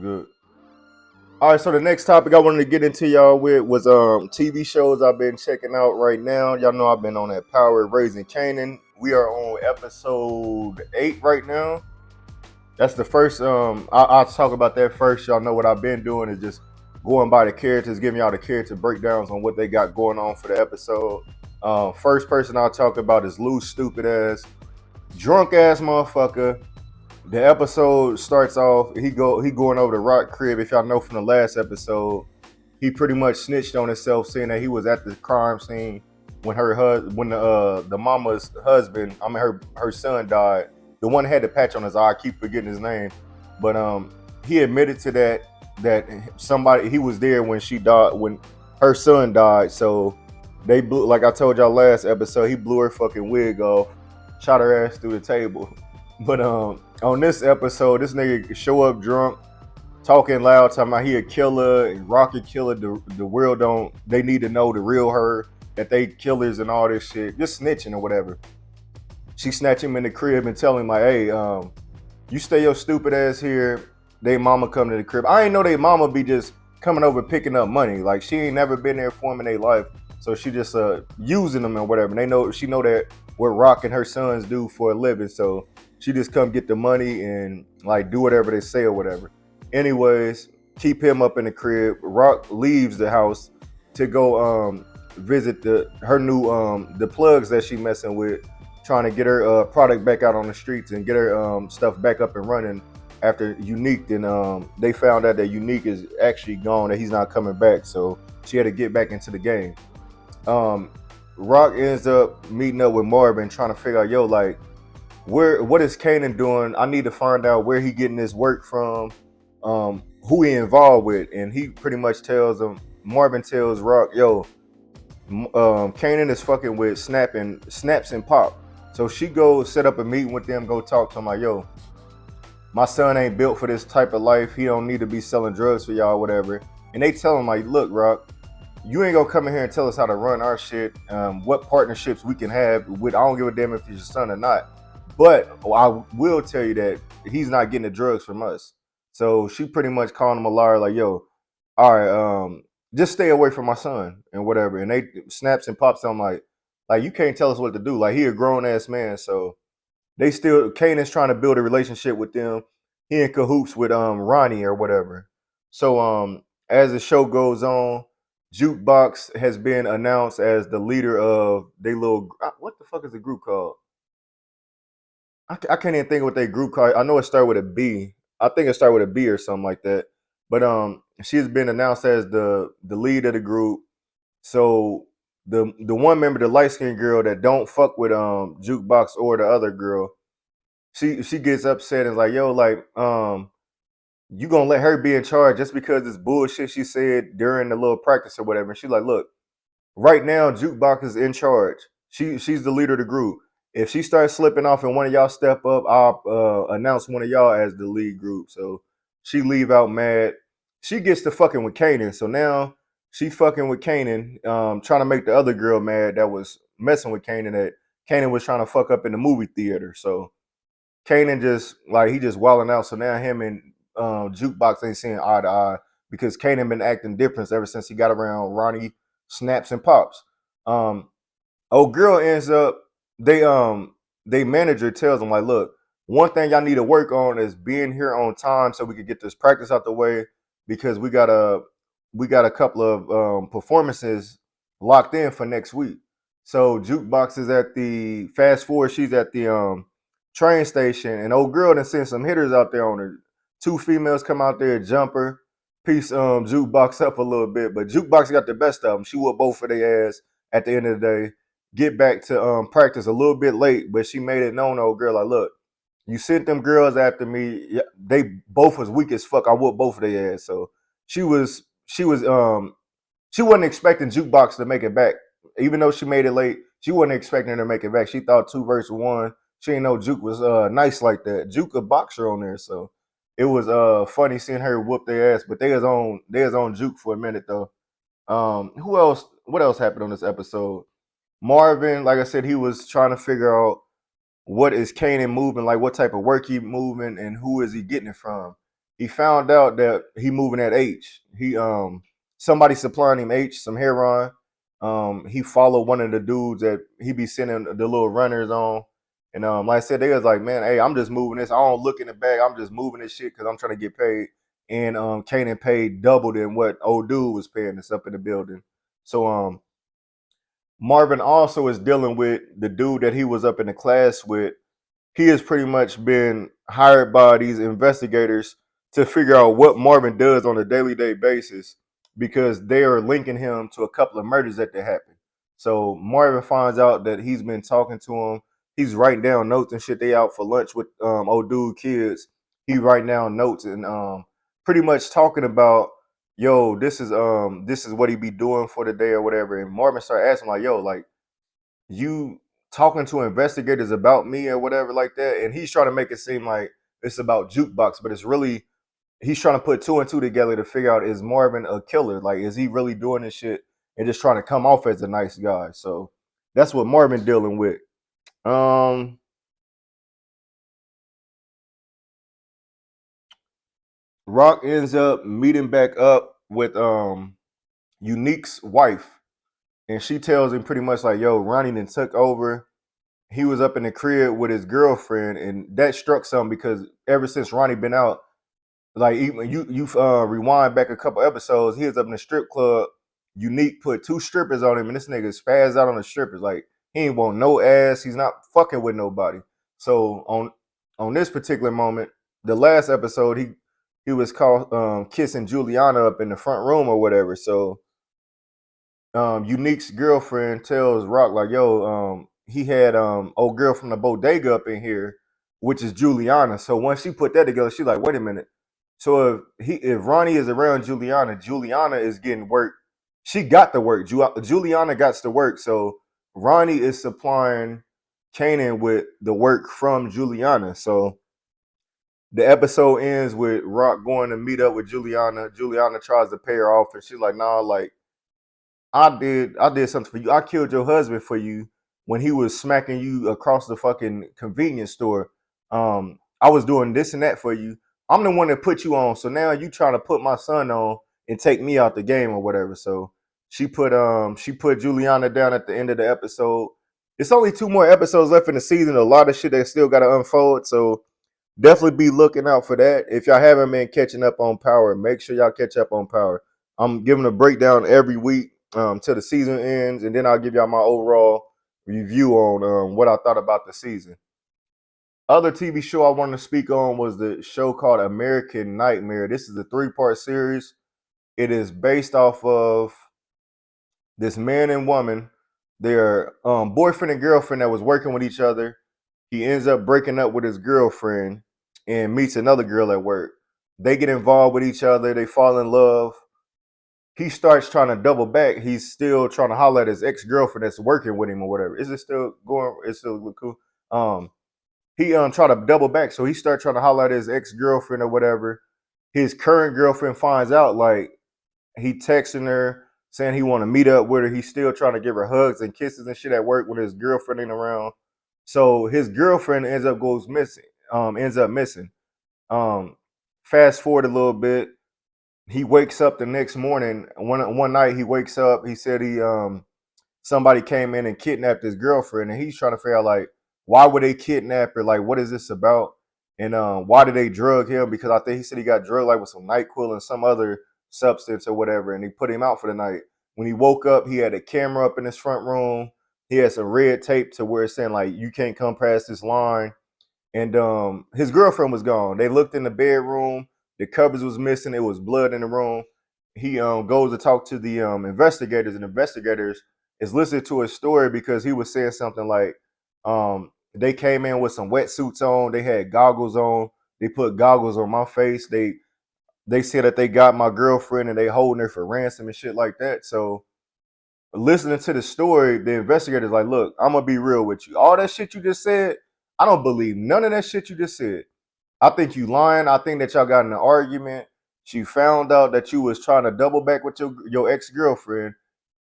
Good. All right, so the next topic I wanted to get into y'all with was TV shows I've been checking out right now. Y'all know I've been on that Power Raising Canaan. We are on episode 8 right now. That's the first. I'll talk about that first. Y'all know what I've been doing is just going by the characters, giving y'all the character breakdowns on what they got going on for the episode. First person I'll talk about is Lou's stupid ass, drunk ass motherfucker. The episode starts off. He going over to Rock crib. If y'all know from the last episode, he pretty much snitched on himself, saying that he was at the crime scene when the mama's husband, I mean her son died. The one that had the patch on his eye. I keep forgetting his name, but he admitted to that somebody he was there when she died when her son died. So they blew, like I told y'all last episode, he blew her fucking wig off, shot her ass through the table. But on this episode, this nigga show up drunk, talking loud, talking about he a killer and Rocket killer. The world don't. They need to know the real her, that they killers and all this shit. Just snitching or whatever. She snatch him in the crib and tell him like, "Hey, you stay your stupid ass here. They mama come to the crib. I ain't know they mama be just coming over picking up money. Like she ain't never been there for them in their life. So she just using them and whatever. And she know that what Rock and her sons do for a living. So she just come get the money and like do whatever they say or whatever. Anyways, keep him up in the crib. Rock leaves the house to go visit her new the plugs that she messing with, trying to get her product back out on the streets and get her stuff back up and running after Unique. Then they found out that Unique is actually gone, that he's not coming back. So she had to get back into the game. Um, Rock ends up meeting up with Marvin, trying to figure out, yo, like, what is Kanan doing? I need to find out where he getting this work from, who he involved with, and he pretty much tells him. Marvin tells Rock, yo, Kanan is fucking with Snaps and Pop. So she goes set up a meeting with them, go talk to him like, yo, my son ain't built for this type of life. He don't need to be selling drugs for y'all, whatever. And they tell him like, look, Rock, you ain't gonna come in here and tell us how to run our shit, what partnerships we can have with. I don't give a damn if he's your son or not. But I will tell you that he's not getting the drugs from us. So she pretty much called him a liar, like, yo, all right, just stay away from my son and whatever. And they snaps and pops on like you can't tell us what to do. Like he a grown ass man, so they still Kanan's trying to build a relationship with them. He in cahoots with Ronnie or whatever. So as the show goes on, Jukebox has been announced as the leader of they little what the fuck is the group called? I can't even think of what they group called. I know it started with a B. I think it started with a B or something like that. But she's been announced as the lead of the group. So the one member, the light skinned girl that don't fuck with Jukebox or the other girl, she gets upset and is like, yo, like, you gonna let her be in charge just because it's bullshit she said during the little practice or whatever. And she's like, look, right now Jukebox is in charge. She's the leader of the group. If she starts slipping off and one of y'all step up, I'll announce one of y'all as the lead group. So she leave out mad. She gets to fucking with Kanan. So now she fucking with Kanan, trying to make the other girl mad that was messing with Kanan, that Kanan was trying to fuck up in the movie theater. So Kanan just like he just wilding out. So now him and Jukebox ain't seeing eye to eye because Kanan been acting different ever since he got around Ronnie, Snaps, and Pops. Um, old girl ends up they manager tells them like, look, one thing y'all need to work on is being here on time so we could get this practice out the way because we got a couple of performances locked in for next week. So Jukebox is at the fast forward. She's at the train station, and old girl done sent some hitters out there on her. Two females come out there, jump her, piece Jukebox up a little bit, but Jukebox got the best of them. She whooped both of their ass at the end of the day. Get back to practice a little bit late, but she made it known, old girl, like, look, you sent them girls after me. They both was weak as fuck. I whooped both of their ass. So she wasn't expecting Jukebox to make it back. Even though she made it late, she wasn't expecting her to make it back. She thought two versus one. She didn't know Juke was nice like that. Juke a boxer on there, so it was funny seeing her whoop their ass. But they was on Juke for a minute though. Who else? What else happened on this episode? Marvin, like I said, he was trying to figure out what is Kanan moving, like what type of work he moving, and who is he getting it from. he found out that he moving at H. He somebody supplying him H some heroin. He followed one of the dudes that he be sending the little runners on. And like I said, they was like, man, hey, I'm just moving this. I don't look in the bag. I'm just moving this shit because I'm trying to get paid. And Kanan paid double than what old dude was paying us up in the building. So Marvin also is dealing with the dude that he was up in the class with. He has pretty much been hired by these investigators to figure out what Marvin does on a daily day basis because they are linking him to a couple of murders that happened. So Marvin finds out that he's been talking to him. He's writing down notes and shit. They out for lunch with old dude kids. He writing down notes and pretty much talking about, yo, this is what he be doing for the day or whatever. And Marvin started asking like, yo, like you talking to investigators about me or whatever like that, and he's trying to make it seem like it's about jukebox, but it's really he's trying to put two and two together to figure out, is Marvin a killer? Like, is he really doing this shit and just trying to come off as a nice guy? So that's what Marvin dealing with. Um, Rock ends up meeting back up with Unique's wife, and she tells him pretty much like, "Yo, Ronnie then took over." He was up in the crib with his girlfriend, and that struck something because ever since Ronnie been out, like even you rewind back a couple episodes, he was up in the strip club. Unique put two strippers on him, and this nigga spazzed out on the strippers. Like he ain't want no ass. He's not fucking with nobody. So on this particular moment, the last episode, he was caught kissing Juliana up in the front room or whatever. So Unique's girlfriend tells Rock like, "Yo, he had old girl from the bodega up in here, which is Juliana." So once she put that together, she like, "Wait a minute." So if Ronnie is around Juliana, Juliana is getting work. She got the work. Juliana got the work. So Ronnie is supplying Kanan with the work from Juliana. So the episode ends with Rock going to meet up with Juliana. Juliana tries to pay her off, and she's like, "Nah, like." I did something for you. I killed your husband for you when he was smacking you across the fucking convenience store. I was doing this and that for you. I'm the one that put you on. So now you trying to put my son on and take me out the game or whatever. So she put Juliana down at the end of the episode. It's only two more episodes left in the season. A lot of shit that still gotta unfold. So definitely be looking out for that. If y'all haven't been catching up on Power, make sure y'all catch up on Power. I'm giving a breakdown every week till the season ends, and then I'll give y'all my overall review on what I thought about the season. Other TV show I wanted to speak on was the show called American Nightmare. This is a three-part series. It is based off of this man and woman. Their boyfriend and girlfriend that was working with each other. He ends up breaking up with his girlfriend and meets another girl at work. They get involved with each other. They fall in love. He starts trying to double back. He's still trying to holler at his ex girlfriend that's working with him or whatever. Is it still going? It's still look cool. He try to double back, so he starts trying to holler at his ex girlfriend or whatever. His current girlfriend finds out, like he texting her saying he want to meet up with her. He's still trying to give her hugs and kisses and shit at work when his girlfriend ain't around. So his girlfriend ends up missing. Um, Fast forward a little bit, he wakes up the next morning. One night he wakes up. He said somebody came in and kidnapped his girlfriend, and he's trying to figure out like why would they kidnap her? Like what is this about? And why did they drug him? Because I think he said he got drugged like with some NyQuil and some other substance or whatever, and he put him out for the night. When he woke up, he had a camera up in his front room. He had some red tape to where it's saying like you can't come past this line. And his girlfriend was gone. They looked in the bedroom. The covers was missing. It was blood in the room. He goes to talk to the investigators, and investigators is listening to his story because he was saying something like they came in with some wetsuits on. They had goggles on. They put goggles on my face. They said that they got my girlfriend and they holding her for ransom and shit like that. So listening to the story, the investigator's like, look, I'm gonna be real with you. All that shit you just said, I don't believe none of that shit you just said. I think you lying. I think that y'all got in an argument. She found out that you was trying to double back with your ex-girlfriend,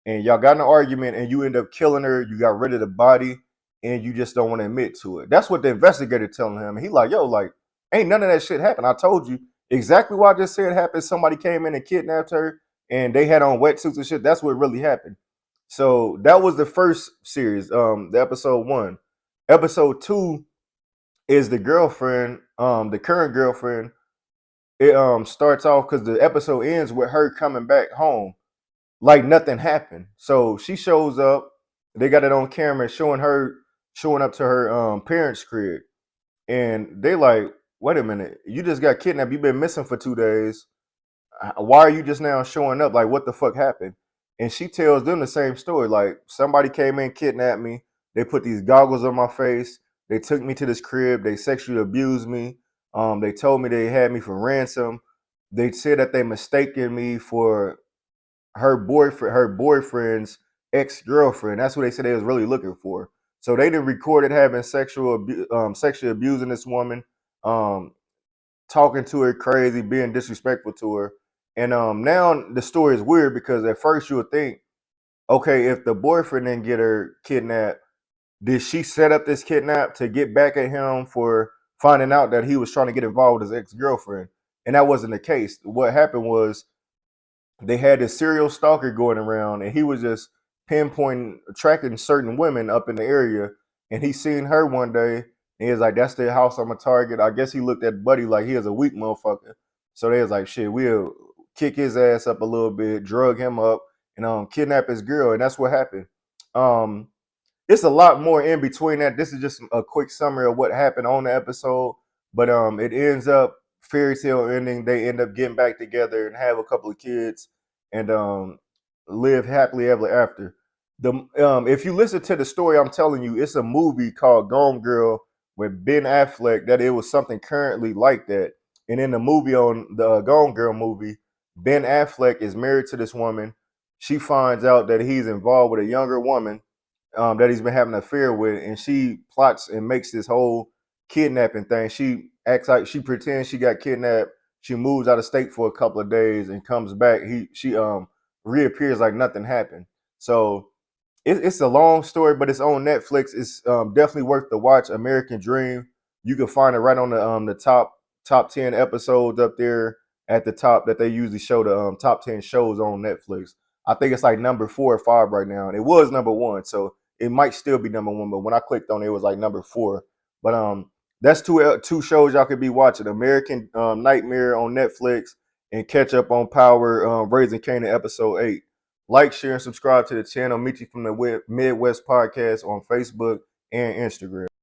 and y'all got in an argument and you end up killing her. You got rid of the body, and you just don't want to admit to it. That's what the investigator telling him. He like, yo, like, ain't none of that shit happened. I told you exactly what I just said happened. Somebody came in and kidnapped her, and they had on wetsuits and shit. That's what really happened. So that was the first series, the episode 1. Episode 2 is the girlfriend, the current girlfriend. It starts off because the episode ends with her coming back home like nothing happened. So she shows up. They got it on camera showing up to her parents' crib, and they like, wait a minute, you just got kidnapped. You've been missing for 2 days. Why are you just now showing up? Like, what the fuck happened? And she tells them the same story. Like, somebody came in, kidnapped me. They put these goggles on my face. They took me to this crib. They sexually abused me. They told me they had me for ransom. They said that they mistaken me for her boyfriend's ex-girlfriend. That's what they said they was really looking for. So they done recorded having sexually abusing this woman, um, talking to her crazy, being disrespectful to her. And now the story is weird because at first you would think, okay, if the boyfriend didn't get her kidnapped, did she set up this kidnap to get back at him for finding out that he was trying to get involved with his ex-girlfriend? And that wasn't the case. What happened was they had this serial stalker going around, and he was just pinpointing, tracking certain women up in the area. And he seen her one day, and he was like, "That's the house I'm a target." I guess he looked at Buddy like he was a weak motherfucker. So they was like, "Shit, we'll kick his ass up a little bit, drug him up, and kidnap his girl." And that's what happened. Um, it's a lot more in between that. This is just a quick summary of what happened on the episode, but it ends up fairy tale ending. They end up getting back together and have a couple of kids, and live happily ever after. The If you listen to the story, I'm telling you, it's a movie called Gone Girl with Ben Affleck. That it was something currently like that, and in the movie, on the Gone Girl movie, Ben Affleck is married to this woman. She finds out that he's involved with a younger woman, that he's been having an affair with, and she plots and makes this whole kidnapping thing. She acts like she pretends she got kidnapped. She moves out of state for a couple of days and comes back. She reappears like nothing happened. So it's a long story, but it's on Netflix. It's definitely worth the watch. American Dream. You can find it right on the top 10 episodes up there at the top that they usually show the top 10 shows on Netflix. I think it's like number 4 or 5 right now, and it was number 1, so it might still be number 1. But when I clicked on it, it was like number 4. But that's two shows y'all could be watching: American Nightmare on Netflix and catch up on Power Raising Canaan episode 8. Like, share, and subscribe to the channel. Meet you from the Midwest Podcast on Facebook and Instagram.